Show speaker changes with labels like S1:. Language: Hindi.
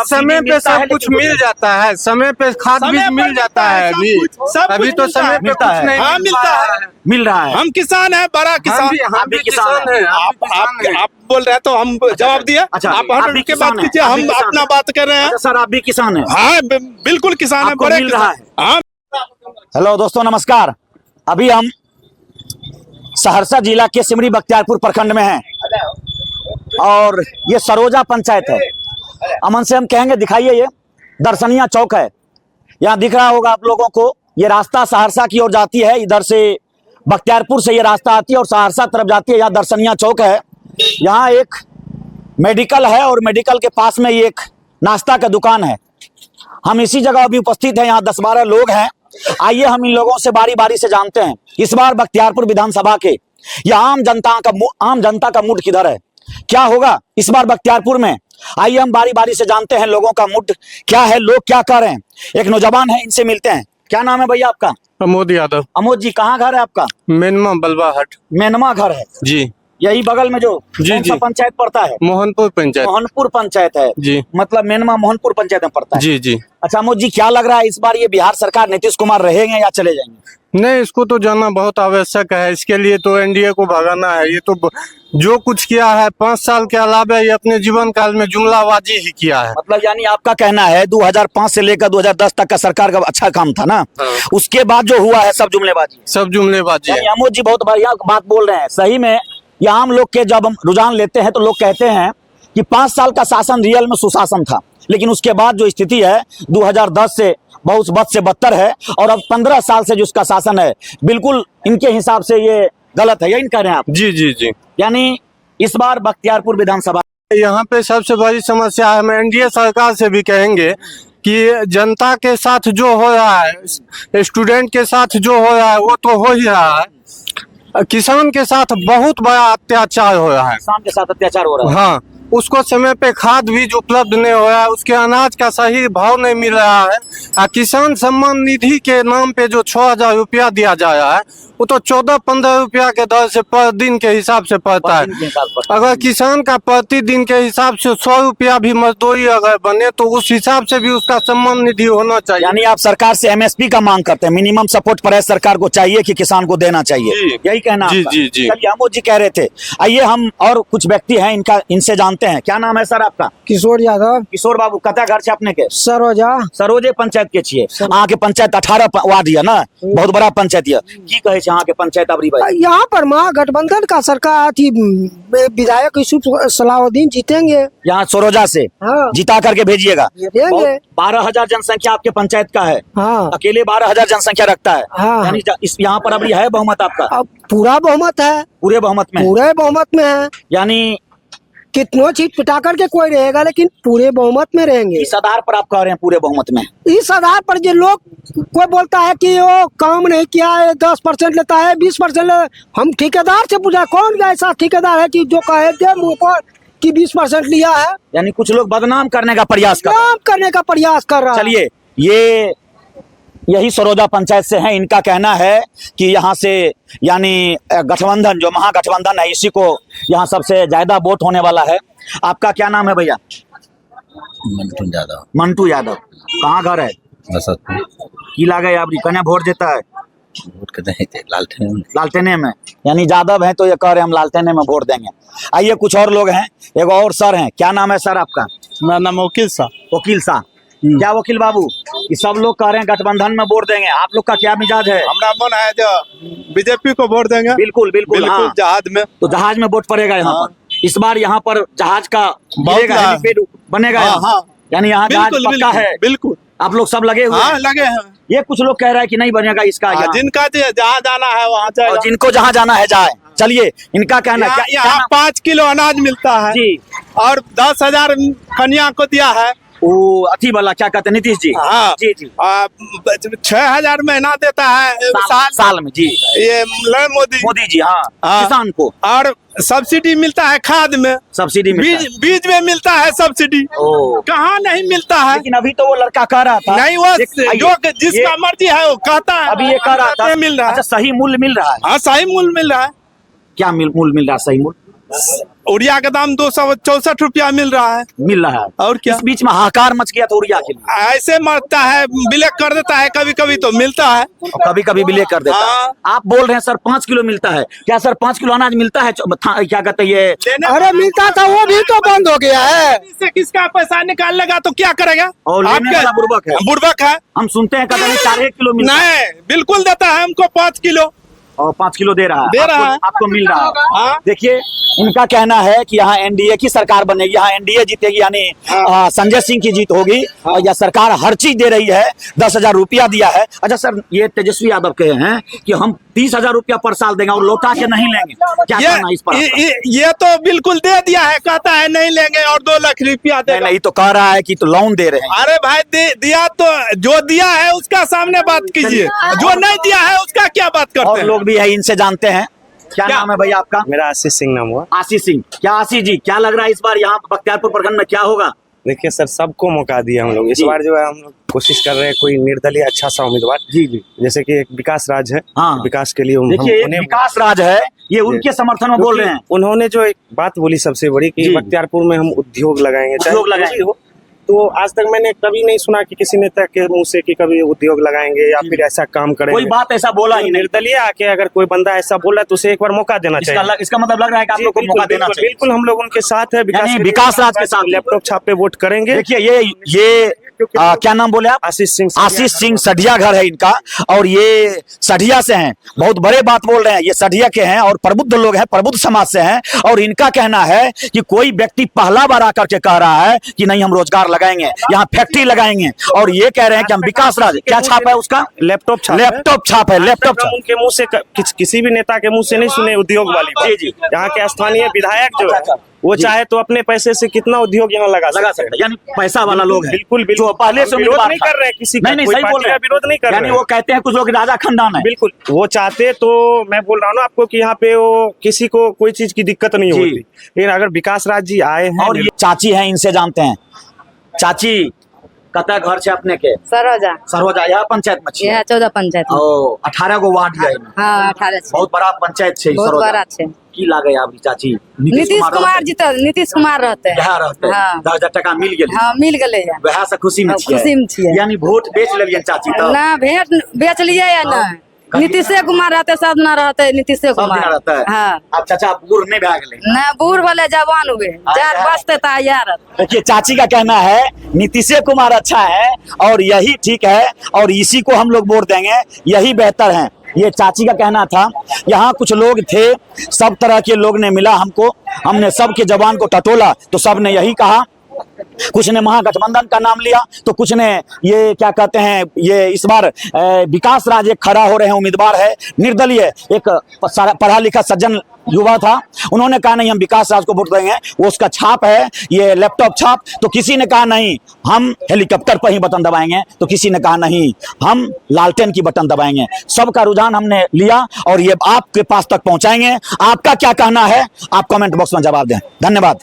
S1: समय पे सब कुछ मिल जाता है, समय पे खाद बीज मिल जाता है अभी। अभी तो समय पे कुछ नहीं
S2: हाँ मिलता है,
S3: मिल रहा है।
S2: हम किसान हैं, बड़ा किसान।
S1: हम भी किसान हैं।
S2: आप बोल रहे हैं तो हम जवाब दिए।
S3: अच्छा,
S2: आप
S3: आप भी
S2: के बात
S3: किसान हैं,
S2: कीजिए,
S3: आप भी
S2: हम
S3: किसान
S2: अपना
S3: हैं।
S2: बात कर रहे हैं।
S3: अच्छा सर, आप भी किसान हैं?
S2: हाँ बिल्कुल किसान है,
S3: आपको
S2: बड़े
S3: मिल रहा
S2: किसान। हाँ
S3: हेलो दोस्तों, नमस्कार। अभी हम सहरसा जिला के सिमरी बख्तियारपुर प्रखंड में हैं और ये सरोजा पंचायत है। अमन से हम कहेंगे दिखाइए, ये दर्शनिया चौक है। यहाँ दिख रहा होगा आप लोगों को, ये रास्ता सहरसा की ओर जाती है। इधर से बख्तियारपुर से ये रास्ता आती है और सहरसा तरफ जाती है। यहाँ दर्शनिया चौक है। यहाँ एक मेडिकल है और मेडिकल के पास में ये एक नाश्ता का दुकान है। हम इसी जगह अभी उपस्थित हैं। यहाँ 10-12 लोग हैं। आइए हम इन लोगों से बारी बारी से जानते हैं इस बार बख्तियारपुर विधानसभा के या आम जनता का मूड किधर है, क्या होगा इस बार बख्तियारपुर में। आइए हम बारी बारी से जानते हैं लोगों का मूड क्या है, लोग क्या कर रहे हैं। एक नौजवान है, इनसे मिलते हैं। क्या नाम है भैया आपका?
S1: अमोद यादव।
S3: अमोद जी, कहाँ घर है आपका?
S1: मेनमा बलवाहट
S3: मेनमा घर है
S1: जी।
S3: यही बगल में जो कौन सा पंचायत पड़ता है?
S1: मोहनपुर पंचायत।
S3: मोहनपुर पंचायत है
S1: जी।
S3: मतलब मेनमा मोहनपुर पंचायत में पड़ता है।
S1: जी जी।
S3: अच्छा अमोद जी, क्या लग रहा है इस बार ये बिहार सरकार नीतीश कुमार रहेंगे या चले जाएंगे?
S1: नहीं, इसको तो जानना बहुत आवश्यक है। इसके लिए तो एनडीए को भगाना है। ये तो जो कुछ किया है 5 साल के अलावा ये अपने जीवन काल में जुमलाबाजी ही किया है।
S3: मतलब यानी आपका कहना है 2005 से लेकर 2010 तक का सरकार का अच्छा काम था ना?
S1: हाँ।
S3: उसके बाद जो हुआ है सब जुमलेबाजी।
S1: सब जुमलेबाजी है।
S3: यानी अमोद जी बहुत बढ़िया बात बोल रहे हैं। सही में ये आम लोग के जब हम रुझान लेते हैं तो लोग कहते हैं कि 5 साल का शासन रियल में सुशासन था, लेकिन उसके बाद जो स्थिति है 2010 से बहुत बद से बदतर है और अब 15 साल से जो उसका शासन है बिल्कुल इनके हिसाब से ये गलत है। यही कह रहे हैं आप? जी
S1: जी जी।
S3: यानी इस बार बख्तियारपुर विधानसभा
S1: यहाँ पे सबसे बड़ी समस्या है, हम एनडीए सरकार से भी कहेंगे कि जनता के साथ जो हो रहा है, स्टूडेंट के साथ जो हो रहा है वो तो हो ही रहा है, किसान के साथ बहुत बड़ा अत्याचार हो रहा है।
S3: किसान के साथ अत्याचार हो रहा है।
S1: हाँ, उसको समय पे खाद बीज उपलब्ध नहीं हो रहा है, उसके अनाज का सही भाव नहीं मिल रहा है। किसान सम्मान निधि के नाम पे जो 6,000 रुपया दिया जा रहा है वो तो 14-15 रुपया के दर से पर दिन के हिसाब से पड़ता है। अगर किसान का प्रतिदिन के हिसाब से 100 रुपया भी मजदूरी अगर बने तो उस हिसाब से भी उसका सम्मान निधि होना चाहिए।
S3: यानी आप सरकार से एमएसपी का मांग करते हैं, मिनिमम सपोर्ट प्राइस सरकार को चाहिए कि किसान को देना चाहिए। यही कहना
S1: जी जी जी।
S3: चलिए अमोद जी कह रहे थे। आइए हम और कुछ व्यक्ति हैं इनसे जानते हैं। क्या नाम है सर आपका?
S4: किशोर यादव।
S3: किशोर बाबू, कता घर से अपने के?
S4: सरोजा।
S3: सरोजे पंचायत के छिए। अहाँ के पंचायत 18 वार्ड है ना, बहुत बड़ा पंचायत है। की कहे छै अहाँ के पंचायत अबरी भाई?
S4: यहाँ पर महागठबंधन का सरकार थी, विधायक यूसुफ सलाउद्दीन जीतेंगे
S3: यहाँ सरोजा से।
S4: हाँ।
S3: जिता करके भेजिएगा।
S4: भेजेंगे।
S3: 12,000 जनसंख्या आपके पंचायत का है।
S4: हाँ।
S3: अकेले 12,000 जनसंख्या रखता है।
S4: हाँ।
S3: यानी इस यहाँ पर अभी है बहुमत आपका?
S4: अब पूरा बहुमत है।
S3: पूरे बहुमत में?
S4: पूरे बहुमत में है।
S3: यानी
S4: कितनों चीज पिटा करके कोई रहेगा लेकिन पूरे बहुमत में रहेंगे।
S3: इस आधार पर आप कह रहे हैं पूरे बहुमत में?
S4: इस आधार पर जो लोग कोई बोलता है कि वो काम नहीं किया है, 10% लेता है, 20% हम ठेकेदार से पूछा कौन ऐसा ठेकेदार है कि जो कहे दे मुंह पर कि 20% लिया है।
S3: यानी कुछ लोग बदनाम करने का प्रयास
S4: कर रहा है।
S3: चलिए, ये यही सरोजा पंचायत से हैं। इनका कहना है कि यहाँ से यानी गठबंधन जो महागठबंधन है इसी को यहाँ सबसे ज्यादा वोट होने वाला है। आपका क्या नाम है भैया?
S5: मंटू यादव।
S3: मंटू यादव, कहाँ घर है? की लागे आप कन्या वोट देता है?
S5: वोट के नहीं थे,
S3: लालटेने में। यानी यादव है तो ये कह रहे हम लालटेने में वोट देंगे। आइए कुछ और लोग हैं। एक और सर हैं। क्या नाम है सर आपका?
S1: मेरा नाम वकील साहब।
S3: वकील साहब, क्या वकील बाबू, ये सब लोग कह रहे हैं गठबंधन में वोट देंगे, आप लोग का क्या मिजाज है?
S2: हमारा मन है जो बीजेपी को वोट देंगे।
S3: बिल्कुल बिल्कुल,
S2: बिल्कुल।
S3: हाँ।
S2: जहाज में
S3: तो जहाज में वोट पड़ेगा यहाँ पर। इस बार यहाँ पर जहाज का
S2: बहुत
S3: हेलीपैड बनेगा।
S2: हाँ।
S3: यानी यहाँ जहाज पक्का है।
S2: बिल्कुल।
S3: आप लोग सब लगे हुए
S2: हाँ
S3: हैं?
S2: लगे हैं।
S3: ये कुछ लोग कह रहे हैं कि नहीं बनेगा इसका।
S2: जिनका जहाँ जाना है वहाँ
S3: और
S2: जाएगा।
S3: जिनको जहाँ जाना है जाए। चलिए, इनका कहना है
S2: यहाँ 5 किलो अनाज मिलता है
S3: जी,
S2: और 10,000 कन्या को दिया है।
S3: वो अथी वाला क्या कहते हैं नीतीश जी?
S2: हाँ
S3: जी जी।
S2: 6,000 महीना देता है
S3: साल में जी।
S2: ये
S3: मोदी जी। हाँ,
S2: हाँ।
S3: किसान को।
S2: और सब्सिडी मिलता है खाद में,
S3: सब्सिडी मिलता है।
S2: बीज में मिलता है सब्सिडी। कहाँ नहीं मिलता है।
S3: लेकिन अभी तो वो लड़का कह रहा था
S2: नहीं, वो जो जिसका मर्जी है वो कहता है।
S3: अभी ये कह रहा था
S2: मिल रहा है।
S3: अच्छा, सही मूल्य मिल रहा है?
S2: हाँ, सही मूल्य मिल रहा है।
S3: क्या मूल्य मिल रहा है? सही मूल्य
S2: उड़िया का दाम 264 रुपया मिल रहा है।
S3: मिल रहा है।
S2: और क्या?
S3: इस बीच में हाहाकार मच गया था उड़िया के लिए,
S2: ऐसे मरता है, ब्लैक कर देता है, कभी कभी तो मिलता है।
S3: और कभी कभी भी ले कर देता है।
S2: हाँ।
S3: आप बोल रहे हैं सर 5 किलो मिलता है, क्या सर 5 किलो अनाज मिलता है? क्या कहते हैं ये
S4: अरे मिलता था, वो भी तो बंद हो गया है।
S2: से किसका पैसा निकाल लेगा तो क्या करेगा?
S3: और लेने वाला बुर्बक है।
S2: बुर्बक है।
S3: हम सुनते हैं कहते हैं 4 किलो मिलता है,
S2: नहीं, बिल्कुल देता है हमको 5 किलो।
S3: और 5 किलो दे रहा है,
S2: दे रहा है।
S3: आपको मिल रहा है।
S2: हाँ।
S3: देखिए इनका कहना है कि यहाँ एनडीए की सरकार बनेगी, यहाँ एनडीए जीतेगी, यानी संजय सिंह की जीत होगी। और यह सरकार हर चीज दे रही है, 10,000 रुपया दिया है। अच्छा सर, ये तेजस्वी यादव कहे हैं कि हम 30,000 रुपया पर साल देंगे और लौटा के नहीं लेंगे, क्या कहना इस पर?
S2: ये तो बिल्कुल दे दिया है, कहता है नहीं लेंगे और 2 लाख रुपया देगा।
S3: नहीं तो कह रहा है कि तो लोन दे रहे हैं।
S2: अरे भाई दिया तो, जो दिया है उसका सामने बात कीजिए, जो नहीं दिया है उसका क्या बात करते
S3: और
S2: हैं?
S3: लोग भी है, इनसे जानते हैं। क्या नाम है भैया आपका?
S6: मेरा आशीष सिंह नाम हुआ।
S3: आशीष सिंह। क्या आशीष जी, क्या लग रहा है इस बार यहाँ बख्तियारपुर प्रखंड में क्या होगा?
S6: देखिए सर, सबको मौका दिया हम लोग इस
S3: जी।
S6: बार, जो है हम लोग कोशिश कर रहे हैं कोई निर्दलीय अच्छा सा उम्मीदवार।
S3: जी जी।
S6: जैसे कि एक विकास राज है,
S3: हाँ।
S6: विकास के लिए
S3: देखिए एक विकास राज है, ये उनके समर्थन में बोल रहे हैं।
S6: उन्होंने जो एक बात बोली सबसे बड़ी कि
S3: जी।
S6: बख्तियारपुर में हम उद्योग लगाएंगे, चाहे
S3: उद्योग लगाएंगे।
S6: कुछ भी हो। तो आज तक मैंने कभी नहीं सुना कि किसी नेता के मुंह से कि कभी उद्योग लगाएंगे या फिर ऐसा काम करेंगे।
S3: कोई बात ऐसा बोला ही नहीं।
S6: निर्दलीय आके अगर कोई बंदा ऐसा बोला तो उसे एक बार मौका देना चाहिए।
S3: इसका मतलब लग रहा है कि आप
S6: जी,
S3: लोग को मौका देना
S6: बिल्कुल,
S3: चाहिए।
S6: बिल्कुल हम लोग उनके साथ है,
S3: यानी विकास राज के साथ
S6: लैपटॉप छाप पे वोट करेंगे।
S3: देखिए ये क्या नाम बोले आप?
S6: आशीष सिंह।
S3: आशीष सिंह सढ़िया घर है इनका, और ये सढ़िया से हैं। बहुत बड़े बात बोल रहे हैं, ये सढ़िया के हैं और प्रबुद्ध लोग हैं, प्रबुद्ध समाज से हैं। और इनका कहना है कि कोई व्यक्ति पहला बार आकर के कह रहा है कि नहीं हम रोजगार लगाएंगे, यहाँ फैक्ट्री लगाएंगे, और ये कह रहे हैं कि हम विकास राज। क्या छाप है उसका?
S6: लैपटॉप छाप।
S3: लैपटॉप छाप है, लैपटॉप छाप।
S6: उनके मुंह से किसी भी नेता के मुंह से नहीं सुने उद्योग वाली बात।
S3: जी, जी।
S6: यहाँ के स्थानीय विधायक जो है वो चाहे तो अपने पैसे से कितना उद्योग यहाँ लगा सकते हैं।
S3: यानी पैसा वाला लोग है,
S6: बिल्कुल, बिल्कुल।
S3: जो पहले से
S6: हम विरोध
S3: उम्मीदवार
S6: नहीं
S3: था।
S6: कर रहे हैं किसी का,
S3: नहीं
S6: कोई
S3: सही बोल
S6: पार्टी
S3: रहे
S6: का
S3: हैं,
S6: विरोध नहीं कर रहे
S3: यानी
S6: हैं।
S3: वो कहते हैं कुछ लोग राजा खानदान है।
S6: बिल्कुल, वो चाहते तो मैं बोल रहा हूँ ना आपको कि यहाँ पे वो किसी को कोई चीज की दिक्कत नहीं
S3: जी।
S6: होती, लेकिन अगर विकास राज जी आए हैं।
S3: और ये चाची हैं, इनसे जानते हैं। चाची कतः घर से अपने के?
S7: सरोजा,
S3: सरोजा, यह पंचायत में छियै?
S7: यह 14 पंचायत में।
S3: ओ 18 गो वार्ड है इनमें।
S7: हाँ 18 छे।
S3: बहुत बड़ा पंचायत छै
S7: बहुत
S3: सरोजा।
S7: बड़ा छे।
S3: की लागे आप चाची?
S7: नीतीश कुमार जी तो नीतीश कुमार रहते हैं।
S3: यहाँ रहते हैं।
S7: हाँ।
S3: 10,000 टका मिल गेल,
S7: हाँ मिल गए है।
S3: वह से खुशी में छियै।
S7: खुशी में छियै।
S3: यानी वोट बेच लेलियन चाची तो?
S7: ना भेंट बेच लिए या ना, नीतीशे कुमार रहते, सब ना रहते नीतीशे
S3: सब दिन
S7: कुमार
S3: रहता है।
S7: हाँ।
S3: अब चाचा बूढ़ नहीं भए गेलै?
S7: ना बूढ़ वाले जवान हुए, जार बचते था यार।
S3: देखिए चाची का कहना है नीतीश कुमार अच्छा है और यही ठीक है और इसी को हम लोग वोट देंगे, यही बेहतर है। ये चाची का कहना था। यहाँ कुछ लोग थे, सब तरह के लोग ने मिला हमको, हमने सबके जवान को टटोला तो सब ने यही कहा। कुछ ने महागठबंधन का नाम लिया तो कुछ ने ये क्या कहते हैं, ये इस बार विकास राज एक खड़ा हो रहे हैं, उम्मीदवार है निर्दलीय, एक पढ़ा लिखा सज्जन युवा था, उन्होंने कहा नहीं हम विकास राज को वोट देंगे, वो उसका छाप है ये लैपटॉप छाप। तो किसी ने कहा नहीं हम हेलीकॉप्टर पर ही बटन दबाएंगे, तो किसी ने कहा नहीं हम लालटेन की बटन दबाएंगे। सबका रुझान हमने लिया और ये आपके पास तक पहुंचाएंगे। आपका क्या कहना है आप कमेंट बॉक्स में जवाब दें। धन्यवाद।